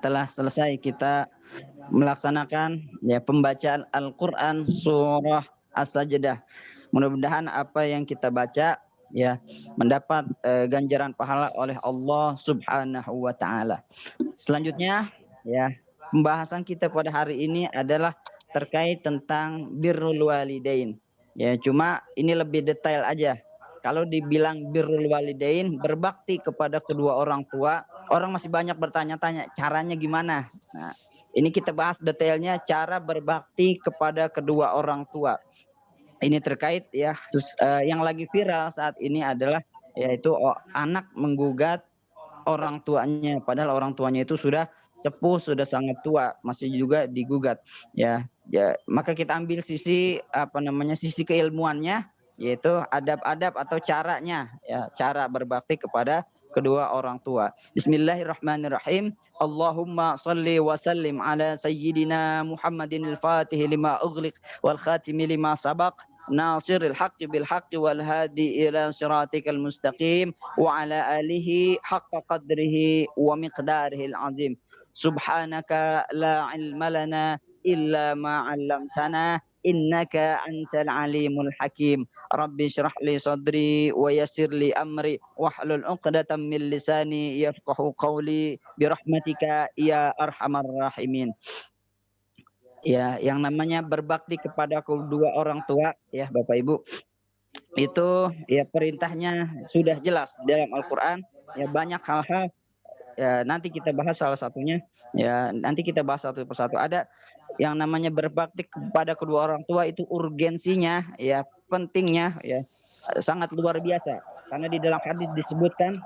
telah selesai kita melaksanakan ya pembacaan Al-Qur'an surah As-Sajdah. Mudah-mudahan apa yang kita baca ya mendapat ganjaran pahala oleh Allah Subhanahu wa taala. Selanjutnya ya pembahasan kita pada hari ini adalah terkait tentang birrul walidain. Ya, cuma ini lebih detail aja. Kalau dibilang birrul walidain, berbakti kepada kedua orang tua, orang masih banyak bertanya-tanya caranya gimana. Nah, ini kita bahas detailnya cara berbakti kepada kedua orang tua. Ini terkait ya yang lagi viral saat ini adalah yaitu anak menggugat orang tuanya, padahal orang tuanya itu sudah sepuh, sudah sangat tua, masih juga digugat. Ya, ya, maka kita ambil sisi sisi keilmuannya, yaitu adab-adab atau caranya, ya, cara berbakti kepada kedua orang tua. Bismillahirrahmanirrahim. Allahumma salli wa sallim ala sayyidina Muhammadin al-Fatih lima ughliq wal khatimi lima sabaq. ناصر الحق بالحق والهادي إلى صراطك المستقيم وعلى آله حق قدره ومقداره العظيم سبحانك لا علم لنا إلا ما علمتنا إنك أنت العليم الحكيم رب اشرح لي صدري ويسر لي أمري واحلل عقدة من لساني يفقه قولي برحمتك يا أرحم الراحمين. Ya, yang namanya berbakti kepada kedua orang tua ya Bapak Ibu, itu ya perintahnya sudah jelas dalam Al-Qur'an. Ya banyak hal-hal, ya nanti kita bahas salah satunya, ya nanti kita bahas satu persatu. Ada yang namanya berbakti kepada kedua orang tua itu urgensinya, ya pentingnya, ya sangat luar biasa, karena di dalam hadis disebutkan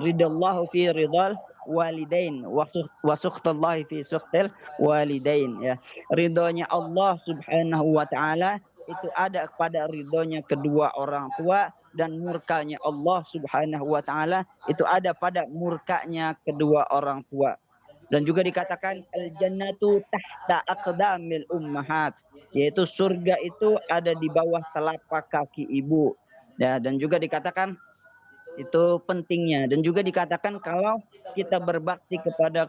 ridallahu fi ridal walidain wa sukhtallahi fi sukhtil walidain, ya ridhonya Allah Subhanahu wa taala itu ada pada ridhonya kedua orang tua, dan murkanya Allah Subhanahu wa taala itu ada pada murkanya kedua orang tua. Dan juga dikatakan al jannatu tahta aqdamil ummahat, yaitu surga itu ada di bawah telapak kaki ibu. Ya, dan juga dikatakan itu pentingnya, dan juga dikatakan kalau kita berbakti kepada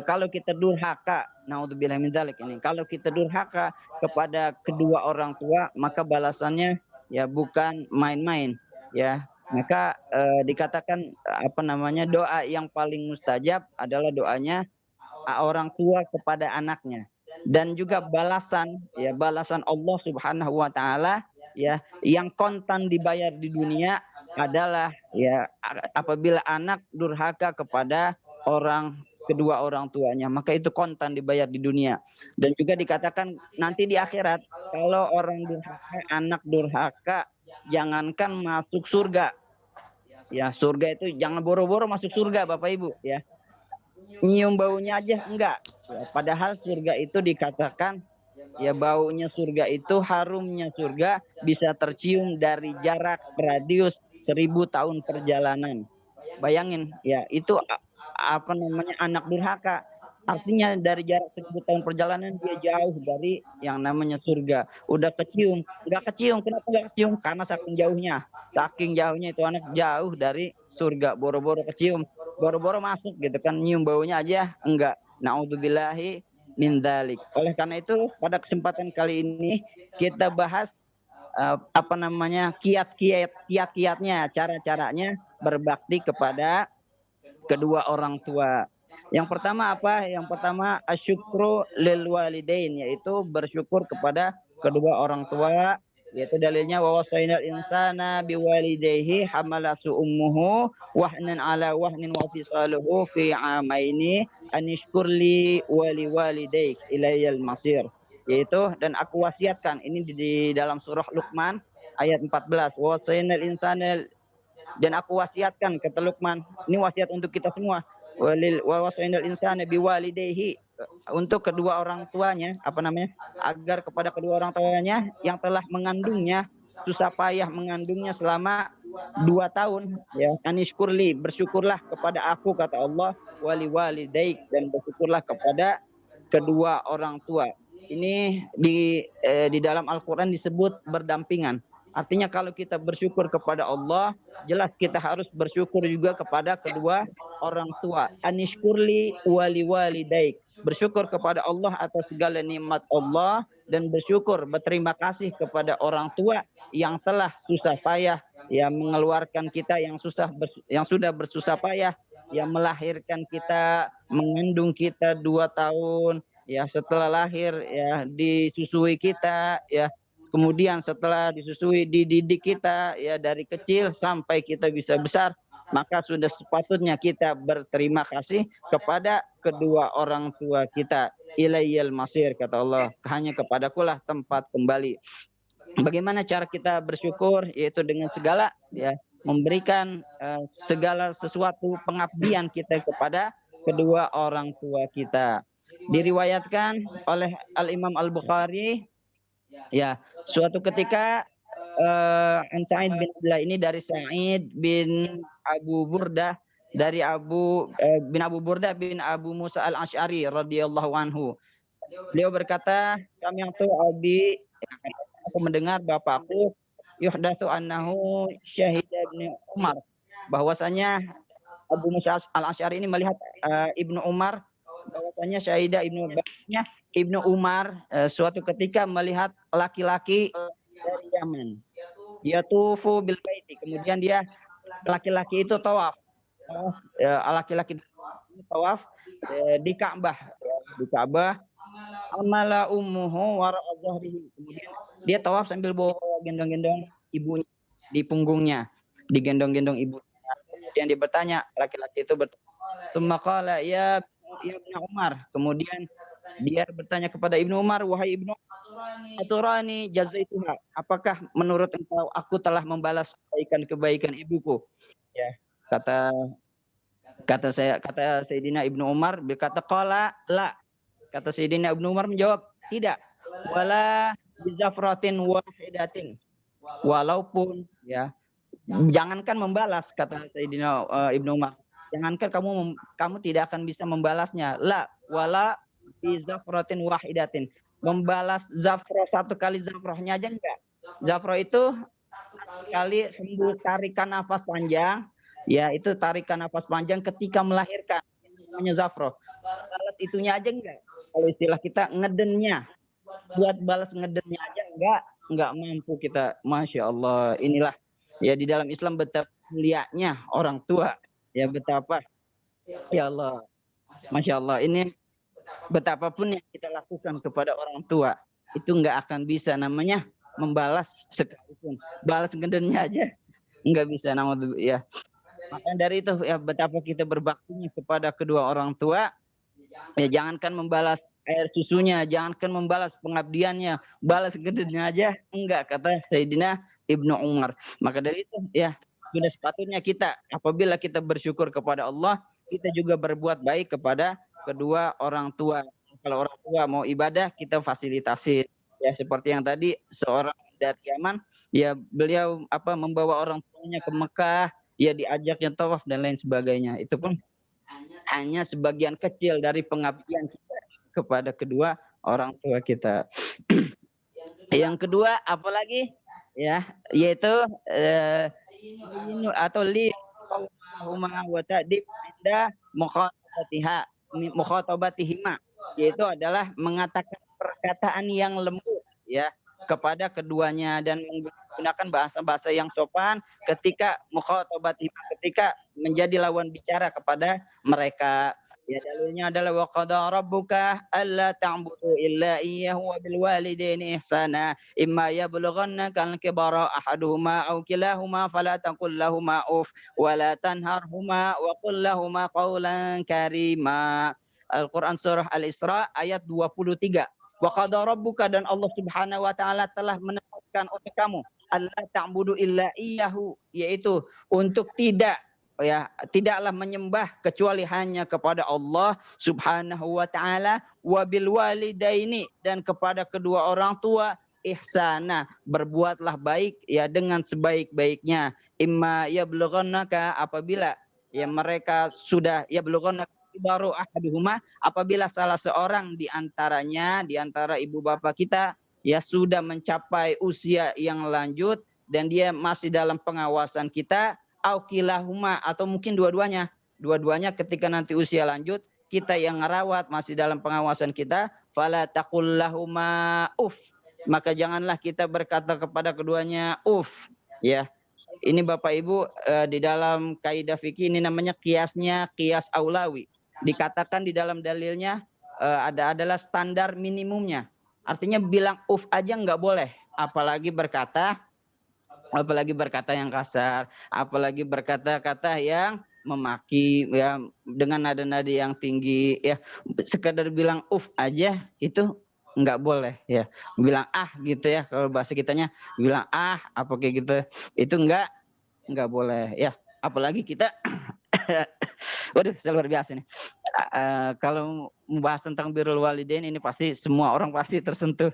kalau kita durhaka, naudzubillah min dzalik, ini kalau kita durhaka kepada kedua orang tua maka balasannya ya bukan main-main, ya maka dikatakan doa yang paling mustajab adalah doanya orang tua kepada anaknya. Dan juga balasan Allah Subhanahu wa taala ya yang kontan dibayar di dunia adalah ya apabila anak durhaka kepada kedua orang tuanya, maka itu kontan dibayar di dunia. Dan juga dikatakan nanti di akhirat kalau orang durhaka, anak durhaka, jangankan masuk surga, ya surga itu jangan boro-boro masuk surga Bapak Ibu, ya nyium baunya aja enggak, ya, padahal surga itu dikatakan ya baunya surga itu, harumnya surga bisa tercium dari jarak radius 1000 tahun perjalanan. Bayangin ya itu anak durhaka, artinya dari jarak 1000 tahun perjalanan dia jauh dari yang namanya surga. Udah kecium, nggak kecium, kenapa nggak kecium? Karena saking jauhnya itu anak jauh dari surga, boro-boro kecium, boro-boro masuk gitu kan, nyium baunya aja enggak. Naudzubillahi min dzalik. Oleh karena itu pada kesempatan kali ini kita bahas kiat-kiatnya, cara-caranya berbakti kepada kedua orang tua. Yang pertama apa? Yang pertama asyukru lil walidain, yaitu bersyukur kepada kedua orang tua. Yaitu dalilnya wa wasainal insana biwalidayhi hamalasu ummuhu wahnan ala wahnin wa fisaluhu fi amaini anishkurli wali walidaik ilayal masir. Yaitu dan aku wasiatkan, ini di dalam surah Luqman ayat 14, wa wasainal insana, dan aku wasiatkan kata Luqman, ini wasiat untuk kita semua, wa wasainal insana biwalidayhi, untuk kedua orang tuanya agar kepada kedua orang tuanya yang telah mengandungnya, susah payah mengandungnya selama 2 tahun, ya anishkurli, bersyukurlah kepada aku kata Allah, wali walidaik, dan bersyukurlah kepada kedua orang tua. Ini di dalam Al-Qur'an disebut berdampingan. Artinya kalau kita bersyukur kepada Allah, jelas kita harus bersyukur juga kepada kedua orang tua. Anishkurli wali walidaik. Bersyukur kepada Allah atas segala nikmat Allah dan bersyukur berterima kasih kepada orang tua yang telah susah payah yang mengeluarkan kita, yang sudah bersusah payah, yang melahirkan kita, mengandung kita 2 tahun, ya setelah lahir ya disusui kita, ya kemudian setelah disusui dididik kita ya dari kecil sampai kita bisa besar, maka sudah sepatutnya kita berterima kasih kepada kedua orang tua kita. Ilaiyal masir, kata Allah, hanya kepadakulah tempat kembali. Bagaimana cara kita bersyukur? Yaitu dengan segala ya memberikan segala sesuatu pengabdian kita kepada kedua orang tua kita. Diriwayatkan oleh Al-Imam Al-Bukhari, ya, suatu ketika Sa'id bin Abdullah ini dari Sa'id bin Abu Burdah, dari bin Abu Burdah bin Abu Musa Al-Asy'ari radhiyallahu anhu. Beliau berkata, kami yang abi, aku mendengar bapakku yuhdatsu annahu syahida bin Umar, bahwasanya Abu Musa Al-Asy'ari ini melihat Ibnu Umar, bahwasanya Syahidah Ibnu Umar suatu ketika melihat laki-laki dari Yaman, yatufu bil baiti, kemudian laki-laki itu tawaf, laki-laki tawaf di Ka'bah, amala ummuhu wara dhahrihi, kemudian dia tawaf sambil bawa gendong-gendong ibunya di punggungnya, digendong-gendong ibunya. Kemudian dia bertanya, laki-laki itu bertanya, ya Ibnu Umar, kemudian dia bertanya kepada Ibnu Umar, wahai Ibnu, aturani jazaituha, apakah menurut engkau aku telah membalas kebaikan ibuku? Ya, kata Sayyidina Ibnu Umar berkata, qala la, kata Sayyidina Ibnu Umar menjawab, tidak, wala bizafratin wahidatin, walaupun ya jangankan membalas, kata Sayyidina Ibnu Umar, jangankan kamu tidak akan bisa membalasnya, la wala bizafratin wahidatin, membalas zafroh satu kali zafrohnya aja enggak. Zafroh itu kali hembus tarikan nafas panjang, ya itu tarikan nafas panjang ketika melahirkan, namanya zafroh. Balas itunya aja enggak. Kalau istilah kita ngedennya, buat balas ngedennya aja enggak mampu kita. Masya Allah, inilah ya di dalam Islam betapa mulianya orang tua, ya betapa, ya Allah, Masya Allah, ini betapapun yang kita lakukan kepada orang tua itu enggak akan bisa namanya membalas sekalipun, balas ngedennya aja enggak bisa, namanya ya. Maka dari itu ya betapa kita berbaktinya kepada kedua orang tua, ya jangankan membalas air susunya, jangankan membalas pengabdiannya, balas gedenya aja enggak, kata Sayyidina Ibnu Umar. Maka dari itu ya sudah sepatutnya kita apabila kita bersyukur kepada Allah, kita juga berbuat baik kepada kedua orang tua. Kalau orang tua mau ibadah, kita fasilitasi, ya seperti yang tadi seorang dari Yaman, ya beliau membawa orang tuanya ke Mekah, ya diajaknya tawaf dan lain sebagainya. Itu pun hanya sebagian kecil dari pengabdian kita kepada kedua orang tua kita. Yang kedua apalagi ya, yaitu atau li huma wa ta'dib inda mukhatabatihima, yaitu adalah mengatakan perkataan yang lembut ya kepada keduanya dan menggunakan bahasa-bahasa yang sopan ketika mukhatabatihima, ketika menjadi lawan bicara kepada mereka. Ya dalilnya adalah wa qada rabbuka alla ta'budu illa iyyahu wa bil walidaini ihsana imma yablughannaka al-kibara ahaduhuma aw kilahuma fala taqul lahumā uff wa la tanharhuma wa qul lahumā qawlan karīmā. Al-Qur'an surah Al-Isra ayat 23. Wa qada rabbuka, dan Allah Subhanahu wa taala telah menetapkan untuk kamu alla ta'budu illa iyyahu, yaitu untuk tidaklah menyembah kecuali hanya kepada Allah Subhanahu wa taala, wa bil walidaini, dan kepada kedua orang tua ihsana, berbuatlah baik ya dengan sebaik-baiknya. Imma yablughannaka, apabila ya mereka sudah yablughannaka baru ahaduhuma, apabila salah seorang di antara ibu bapak kita ya sudah mencapai usia yang lanjut, dan dia masih dalam pengawasan kita, au kilahuma atau mungkin dua-duanya. Dua-duanya ketika nanti usia lanjut, kita yang ngerawat masih dalam pengawasan kita, fala taqul lahuma uff. Maka janganlah kita berkata kepada keduanya uff. Ya, ini Bapak Ibu di dalam kaidah fikih ini namanya kiasnya kias aulawi. Dikatakan di dalam dalilnya adalah standar minimumnya. Artinya bilang uf aja nggak boleh, apalagi berkata yang kasar, apalagi berkata-kata yang memaki ya dengan nada-nada yang tinggi ya. Sekadar bilang uf aja itu nggak boleh ya. Bilang ah gitu ya, kalau bahasa kitanya bilang ah apa kayak gitu, itu nggak boleh ya. Apalagi kita waduh luar biasa nih. Kalau membahas tentang birrul walidain ini pasti semua orang pasti tersentuh.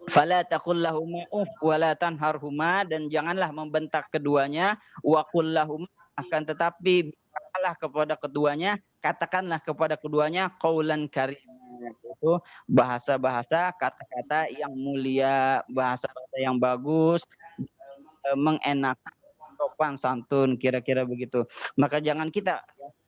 Fala taqul lahuma uff wala tanharhuma, dan janganlah membentak keduanya, wa qul lahum, akan tetapi katakanlah kepada keduanya, katakanlah kepada keduanya qaulan karim. Itu bahasa-bahasa, kata-kata yang mulia, bahasa-bahasa yang bagus, mengenakan, sopan santun, kira-kira begitu. Maka jangan kita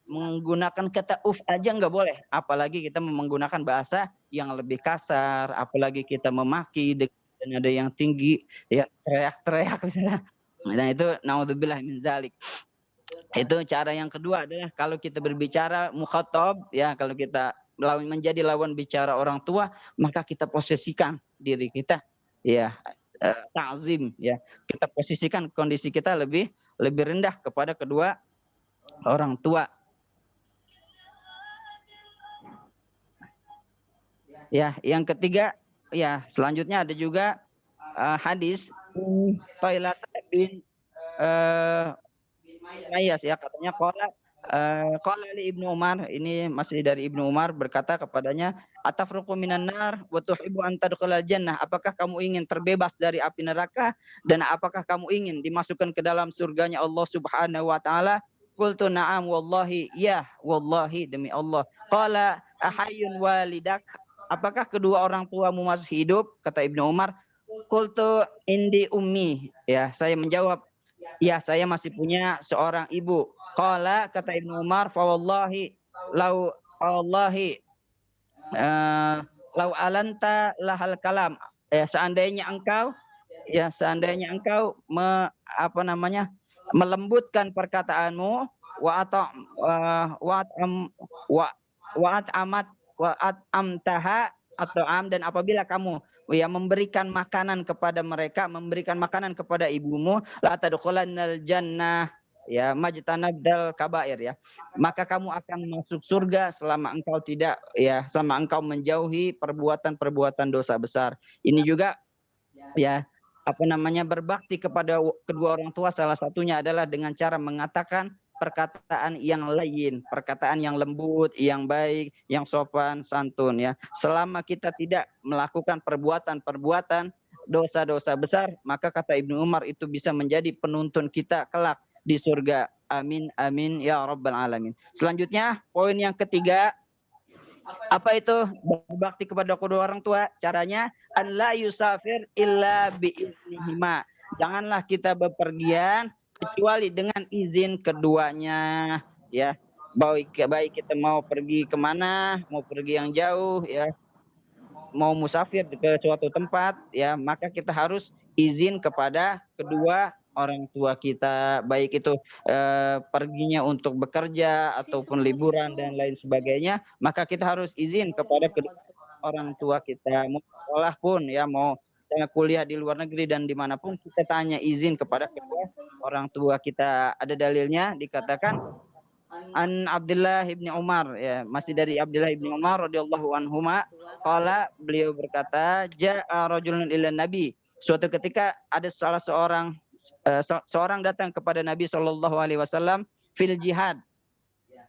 menggunakan kata uf aja nggak boleh, apalagi kita menggunakan bahasa yang lebih kasar, apalagi kita memaki dan ada yang tinggi ya, teriak-teriak misalnya. Nah itu naudzubillah min zalik. Itu cara yang kedua adalah kalau kita berbicara mukhatab ya, kalau kita menjadi lawan bicara orang tua, maka kita posisikan diri kita ya, ta'zim ya, kita posisikan kondisi kita lebih rendah kepada kedua orang tua. Ya, yang ketiga ya, selanjutnya ada juga hadis Thailat bin Mayas ya, katanya qala li Ibnu Umar, ini masih dari Ibnu Umar, berkata kepadanya, atafruqu minan nar wa tuhibbu an tadkhulal jannah, apakah kamu ingin terbebas dari api neraka dan apakah kamu ingin dimasukkan ke dalam surganya Allah Subhanahu wa taala? Qultu na'am wallahi, ya wallahi demi Allah. Qala ahayyun walidak, apakah kedua orang tuamu masih hidup? Kata Ibnu Umar. Qultu indi ummi, ya saya menjawab, ya saya masih punya seorang ibu. Qala, kata Ibnu Umar, fa wallahi lau wallahi lau alanta lahal kalam, seandainya engkau melembutkan perkataanmu, amtaha atau dan apabila kamu ya memberikan makanan kepada mereka, memberikan makanan kepada ibumu, la tadkhulannal jannah ya majtanabdal kabair ya, maka kamu akan masuk surga selama engkau menjauhi perbuatan-perbuatan dosa besar. Ini juga ya berbakti kepada kedua orang tua, salah satunya adalah dengan cara mengatakan perkataan yang lain, perkataan yang lembut, yang baik, yang sopan santun ya. Selama kita tidak melakukan perbuatan-perbuatan dosa-dosa besar, maka kata Ibnu Umar itu bisa menjadi penuntun kita kelak di surga. Amin amin ya rabbal alamin. Selanjutnya poin yang ketiga, apa itu berbakti kepada kedua orang tua? Caranya an la yusafir illa biiznihima. Janganlah kita bepergian kecuali dengan izin keduanya ya. Baik kita mau pergi kemana, mau pergi yang jauh ya, mau musafir ke suatu tempat ya, maka kita harus izin kepada kedua orang tua kita, baik itu perginya untuk bekerja ataupun liburan dan lain sebagainya, maka kita harus izin kepada kedua orang tua kita. Mau sekolah pun ya, mau kuliah di luar negeri dan dimanapun, kita tanya izin kepada kedua orang tua kita. Ada dalilnya, dikatakan an Abdullah ibni Umar ya, masih dari Abdullah ibni Umar radhiyallahu anhuma, qala, beliau berkata, ja'a rajulun ila nabi, suatu ketika ada salah seorang datang kepada Nabi Shallallahu alaihi wasallam fil jihad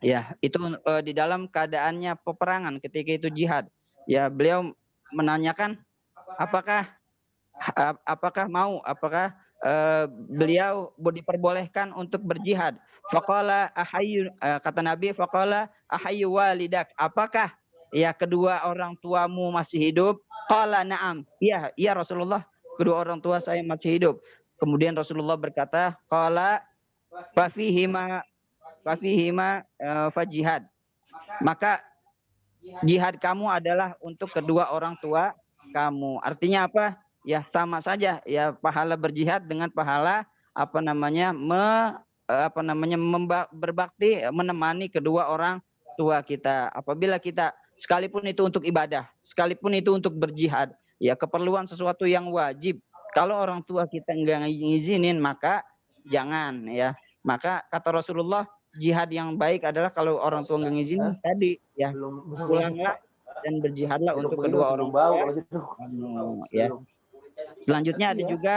ya, itu di dalam keadaannya peperangan, ketika itu jihad ya. Beliau menanyakan apakah beliau diperbolehkan untuk berjihad. Faqala ahayyu, kata Nabi, faqala ahayyu walidak, apakah ya kedua orang tuamu masih hidup? Qala na'am, iya Rasulullah, kedua orang tua saya masih hidup. Kemudian Rasulullah berkata, qala fafihima fajihad. Maka jihad kamu adalah untuk kedua orang tua kamu. Artinya apa? Ya sama saja ya, pahala berjihad dengan pahala berbakti menemani kedua orang tua kita. Apabila kita sekalipun itu untuk ibadah, sekalipun itu untuk berjihad, ya keperluan sesuatu yang wajib. Kalau orang tua kita nggak ngizinin maka jangan ya. Maka kata Rasulullah, jihad yang baik adalah kalau orang tua nggak ngizinin tadi ya, pulanglah dan berjihadlah untuk kedua orang tua kamu ya. Selanjutnya ada juga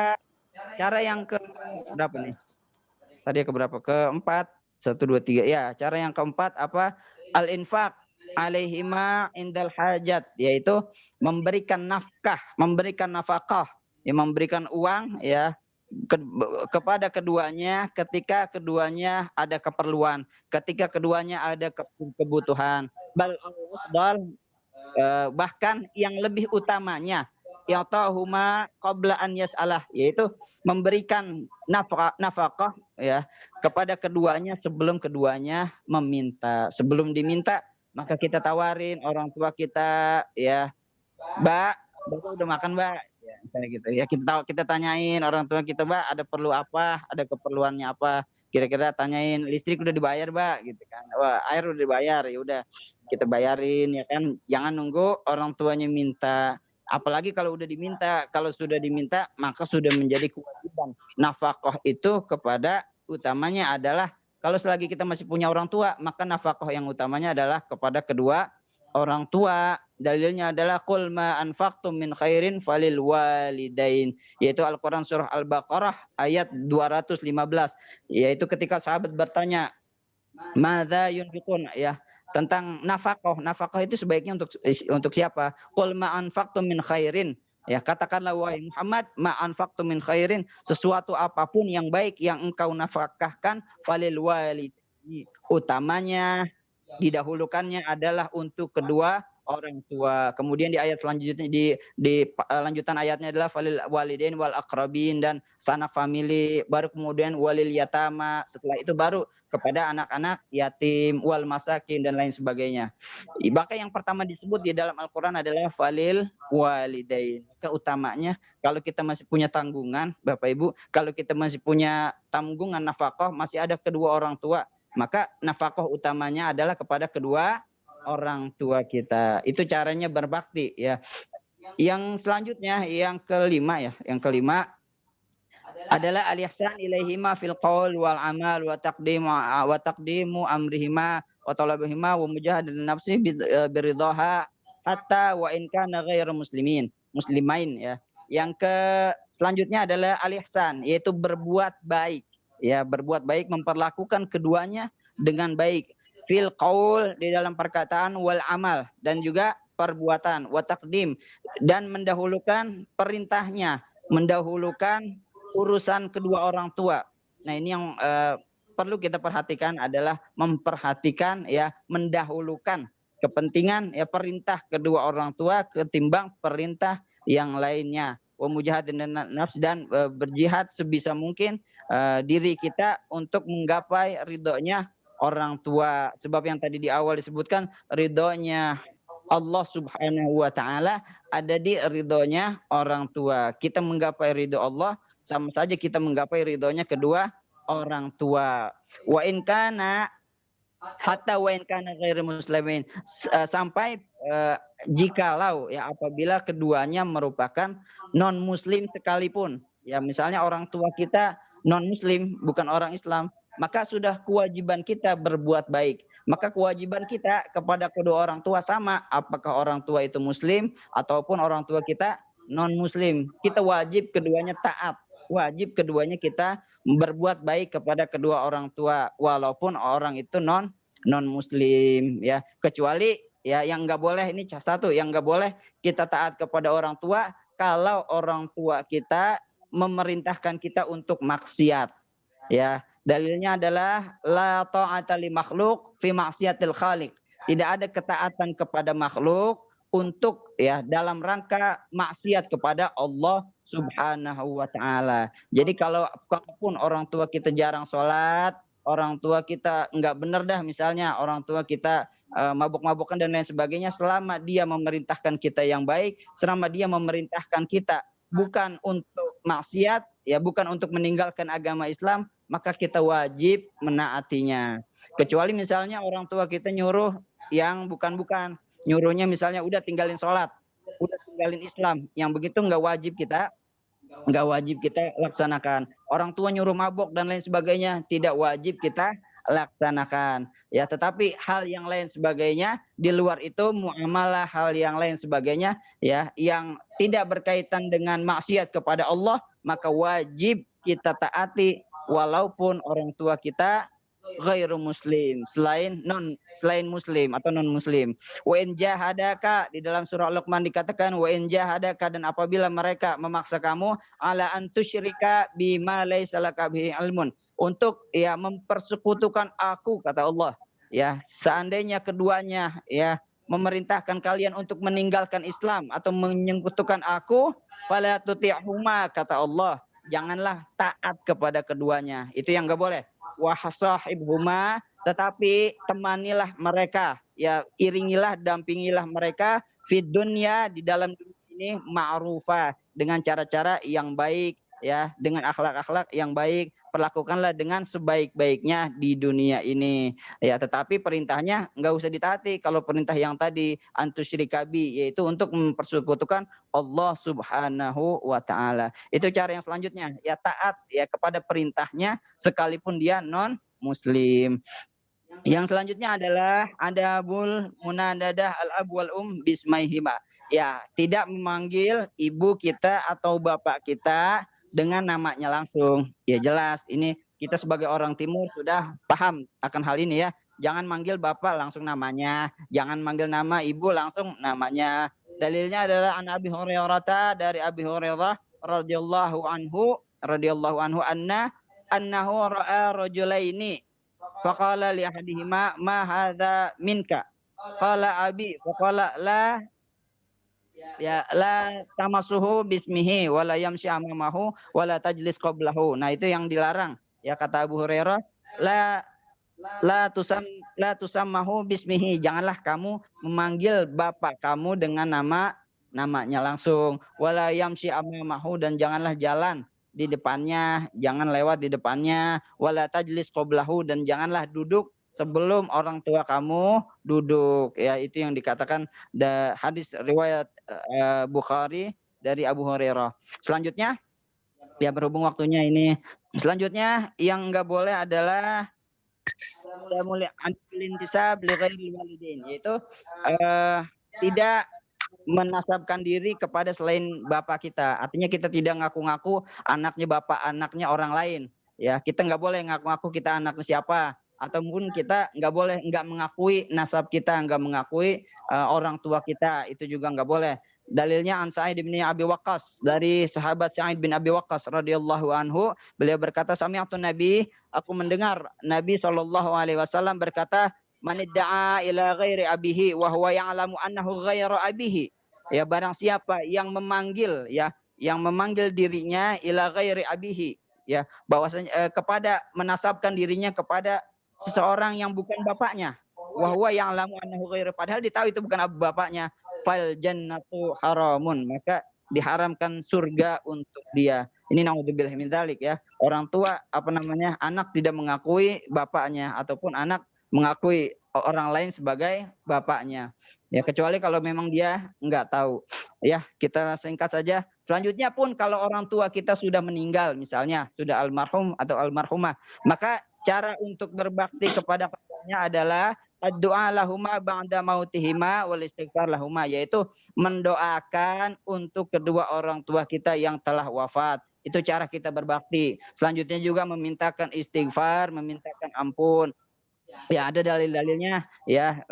cara yang ke berapa nih? Tadi ke berapa? Keempat. 1, 2, 3. Ya, cara yang keempat apa? Al-infaq alaihima indal hajat, yaitu memberikan nafkah, memberikan nafkah, ya memberikan uang ya kepada keduanya ketika keduanya ada keperluan, ketika keduanya ada kebutuhan. Bahkan yang lebih utamanya yatahuma qabla an yas'alah, yaitu memberikan nafkah ya kepada keduanya sebelum keduanya meminta. Sebelum diminta maka kita tawarin orang tua kita ya, Mbak, Bapak udah makan, Mbak? Ya, misalnya gitu. Ya kita tanyain orang tua kita, Mbak, ada perlu apa? Ada keperluannya apa? Kira-kira tanyain, listrik udah dibayar, Mbak, gitu kan. Wah, air udah dibayar, ya udah kita bayarin ya kan. Jangan nunggu orang tuanya minta. Apalagi kalau udah diminta, kalau sudah diminta maka sudah menjadi kewajiban. Nafkah itu kepada utamanya adalah kalau selagi kita masih punya orang tua, maka nafkah yang utamanya adalah kepada kedua orang tua. Dalilnya adalah qul ma anfaqtum min khairin falil walidain, yaitu Al-Qur'an surah Al-Baqarah ayat 215, yaitu ketika sahabat bertanya madza yunfiqun ya, tentang nafkah. Nafkah itu sebaiknya untuk siapa? Qul ma anfaqtum min khairin, ya katakanlah wahai Muhammad, ma anfaqtum min khairin, sesuatu apapun yang baik yang engkau nafkahkan, falil walidain, utamanya didahulukannya adalah untuk kedua orang tua. Kemudian di ayat selanjutnya di lanjutan ayatnya adalah falil walidain wal aqrabin, dan sanak famili, baru kemudian walil yatama, setelah itu baru kepada anak-anak yatim, wal masakin dan lain sebagainya. Bahkan yang pertama disebut di dalam Al-Qur'an adalah falil walidain. Keutamanya kalau kita masih punya tanggungan, Bapak Ibu, kalau kita masih punya tanggungan nafkah, masih ada kedua orang tua, maka nafkah utamanya adalah kepada kedua orang tua kita. Itu caranya berbakti ya. Yang selanjutnya yang kelima ya, yang kelima adalah al-ihsan ilaihima fil qaul wal amal wa taqdimu amrihima wa talabihima wa mujahadatin nafsi biridhaha hatta wa in kana ghairu muslimain ya. Yang ke selanjutnya adalah al-ihsan, yaitu berbuat baik. Ya, berbuat baik, memperlakukan keduanya dengan baik. Fil qaul, di dalam perkataan, wal amal, dan juga perbuatan, wa taqdim, dan mendahulukan perintahnya, mendahulukan urusan kedua orang tua. Nah, ini yang perlu kita perhatikan adalah memperhatikan ya, mendahulukan kepentingan ya perintah kedua orang tua ketimbang perintah yang lainnya. Wa mujahadin nafs, dan berjihad sebisa mungkin diri kita untuk menggapai ridhonya orang tua. Sebab yang tadi di awal disebutkan, ridhonya Allah Subhanahu wa Ta'ala ada di ridhonya orang tua. Kita menggapai ridho Allah sama saja kita menggapai ridhonya kedua orang tua. Wa in kana ghairu muslimin, sampai jikalau ya apabila keduanya merupakan non muslim sekalipun. Ya, misalnya orang tua kita non muslim, bukan orang Islam, maka sudah kewajiban kita berbuat baik. Maka kewajiban kita kepada kedua orang tua sama, apakah orang tua itu muslim ataupun orang tua kita non muslim. Kita wajib keduanya taat, wajib keduanya kita berbuat baik kepada kedua orang tua walaupun orang itu non muslim ya. Kecuali ya yang nggak boleh, ini satu yang nggak boleh kita taat kepada orang tua kalau orang tua kita memerintahkan kita untuk maksiat ya. Dalilnya adalah la ta'ata li makhluk fi maksiatil khaliq. Tidak ada ketaatan kepada makhluk untuk ya dalam rangka maksiat kepada Allah Subhanahu wa taala. Jadi kalaupun orang tua kita jarang sholat, orang tua kita nggak benar dah, misalnya orang tua kita mabuk-mabukan dan lain sebagainya, selama dia memerintahkan kita yang baik, selama dia memerintahkan kita bukan untuk maksiat, ya bukan untuk meninggalkan agama Islam, maka kita wajib menaatinya. Kecuali misalnya orang tua kita nyuruh yang bukan-bukan, nyuruhnya misalnya udah tinggalin sholat, udah tinggalin Islam, yang begitu nggak wajib kita laksanakan. Orang tua nyuruh mabok dan lain sebagainya tidak wajib kita laksanakan. Ya, tetapi hal yang lain sebagainya di luar itu muamalah, hal yang lain sebagainya ya yang tidak berkaitan dengan maksiat kepada Allah, maka wajib kita taati walaupun orang tua kita ghairu muslim, selain muslim atau non muslim. Wa in jahadaka, di dalam surah Luqman dikatakan wa in jahadaka, dan apabila mereka memaksa kamu ala an tusyrika bima laisa laka bihi ilmun, untuk ya mempersekutukan aku, kata Allah. Ya, seandainya keduanya ya memerintahkan kalian untuk meninggalkan Islam atau menyekutukan aku, fala tuti'huma, kata Allah, janganlah taat kepada keduanya. Itu yang enggak boleh. Wahsahibhuma, tetapi temanilah mereka, ya iringilah, dampingilah mereka fid dunya, di dalam dunia ini, ma'rufa, dengan cara-cara yang baik, ya dengan akhlak-akhlak yang baik, perlakukanlah dengan sebaik-baiknya di dunia ini, ya. Tetapi perintahnya nggak usah ditaati. Kalau perintah yang tadi antusyrikabi, yaitu untuk mempersekutukan Allah Subhanahu wa taala. Itu cara yang selanjutnya, ya taat ya kepada perintahnya sekalipun dia non muslim. Yang selanjutnya adalah adabul munadadah al-ab wal bismaihima. Ya, tidak memanggil ibu kita atau bapak kita dengan namanya langsung. Ya jelas ini kita sebagai orang timur sudah paham akan hal ini ya. Jangan manggil bapak langsung namanya, jangan manggil nama ibu langsung namanya. Dalilnya adalah an Abi Hurairah, dari Abi Hurairah radhiyallahu anhu annahu ra'a rajulaini faqala li ahadihima ma hadza minka, qala abi, faqala la tamasuhu bismihi wala yamshi amamahu wala tajlis qablahu. Nah, itu yang dilarang. Ya, kata Abu Hurairah, la la tusammahu bismihi, janganlah kamu memanggil bapak kamu dengan namanya langsung, wala yamshi amamahu, dan janganlah jalan di depannya, jangan lewat di depannya, wala tajlis qablahu, dan janganlah duduk sebelum orang tua kamu duduk. Ya, itu yang dikatakan hadis riwayat Bukhari dari Abu Hurairah. Selanjutnya, ya berhubung waktunya ini, selanjutnya yang nggak boleh adalah yaitu tidak menasabkan diri kepada selain bapak kita. Artinya kita tidak ngaku-ngaku anaknya bapak, anaknya orang lain. Ya, kita nggak boleh ngaku-ngaku kita anaknya siapa. Atau mungkin kita nggak mengakui nasab kita, nggak mengakui orang tua kita, itu juga nggak boleh. Dalilnya an Sa'id bin Abi Waqqas, dari sahabat Sa'id bin Abi Waqqas radhiyallahu anhu, beliau berkata, sami'tu Nabi, aku mendengar Nabi SAW berkata, man idda'a ila ghairi abihi wa huwa ya'lamu annahu ghairu abihi. Ya, barang siapa yang memanggil dirinya ila ghairi abihi, ya bahwasanya kepada menasabkan dirinya kepada seseorang yang bukan bapaknya, wa huwa ya'lamu annahu ghairu, padahal ditahu itu bukan bapaknya, fal jannatu haramun, maka diharamkan surga untuk dia. Ini naudzubillah min dzalik ya. Orang tua anak tidak mengakui bapaknya ataupun anak mengakui orang lain sebagai bapaknya. Ya, kecuali kalau memang dia nggak tahu. Ya, kita singkat saja. Selanjutnya pun kalau orang tua kita sudah meninggal, misalnya sudah almarhum atau almarhumah, maka cara untuk berbakti kepada keduanya adalah doa lahuma ba'da mautihima wal istighfar lahuma, yaitu mendoakan untuk kedua orang tua kita yang telah wafat. Itu cara kita berbakti. Selanjutnya juga memintakan istighfar, memintakan ampun. Ya, ada dalil-dalilnya ya,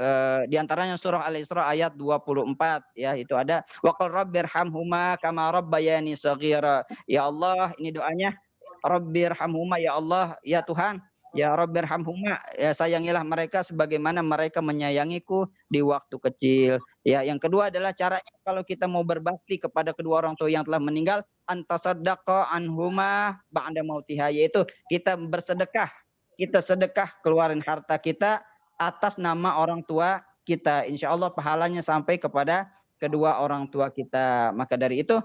di antaranya surah Al-Isra ayat 24 ya, itu ada waqul rabbirhamhuma kama rabbayani shaghira. Ya Allah, ini doanya, rabbirhamhuma, ya Allah, ya Tuhan, Ya Rabbirhamhuma, ya sayangilah mereka sebagaimana mereka menyayangiku di waktu kecil. Ya, yang kedua adalah caranya kalau kita mau berbakti kepada kedua orang tua yang telah meninggal, antasaddaqa anhuma ba'da mautiha, yaitu kita bersedekah. Kita sedekah keluarin harta kita atas nama orang tua kita. Insya Allah pahalanya sampai kepada kedua orang tua kita. Maka dari itu,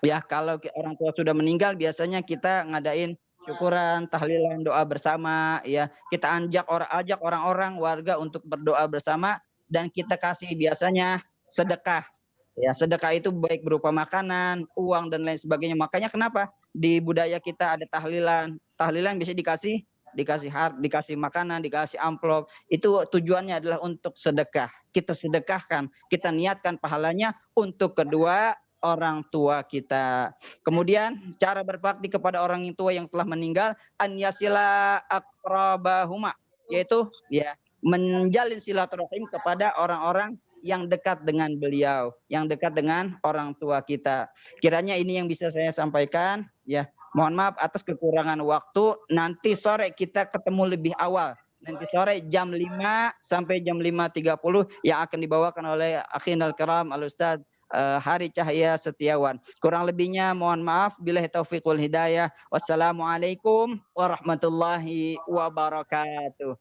ya kalau orang tua sudah meninggal biasanya kita ngadain syukuran, tahlilan, doa bersama, ya. Kita ajak orang-orang warga untuk berdoa bersama dan kita kasih biasanya sedekah. Ya, sedekah itu baik berupa makanan, uang dan lain sebagainya. Makanya kenapa di budaya kita ada tahlilan. Tahlilan bisa dikasih makanan, dikasih amplop. Itu tujuannya adalah untuk sedekah. Kita sedekahkan, kita niatkan pahalanya untuk kedua orang tua kita. Kemudian cara berbakti kepada orang tua yang telah meninggal, an yasila aqrabahuma, yaitu ya menjalin silaturahim kepada orang-orang yang dekat dengan beliau, yang dekat dengan orang tua kita. Kiranya ini yang bisa saya sampaikan, ya. Mohon maaf atas kekurangan waktu. Nanti sore kita ketemu lebih awal. Nanti sore jam 5 sampai jam 5.30 yang akan dibawakan oleh Akhinal Kiram Al-Ustaz Hari Cahya Setiawan. Kurang lebihnya mohon maaf. Billahi taufiq wal hidayah. Wassalamualaikum warahmatullahi wabarakatuh.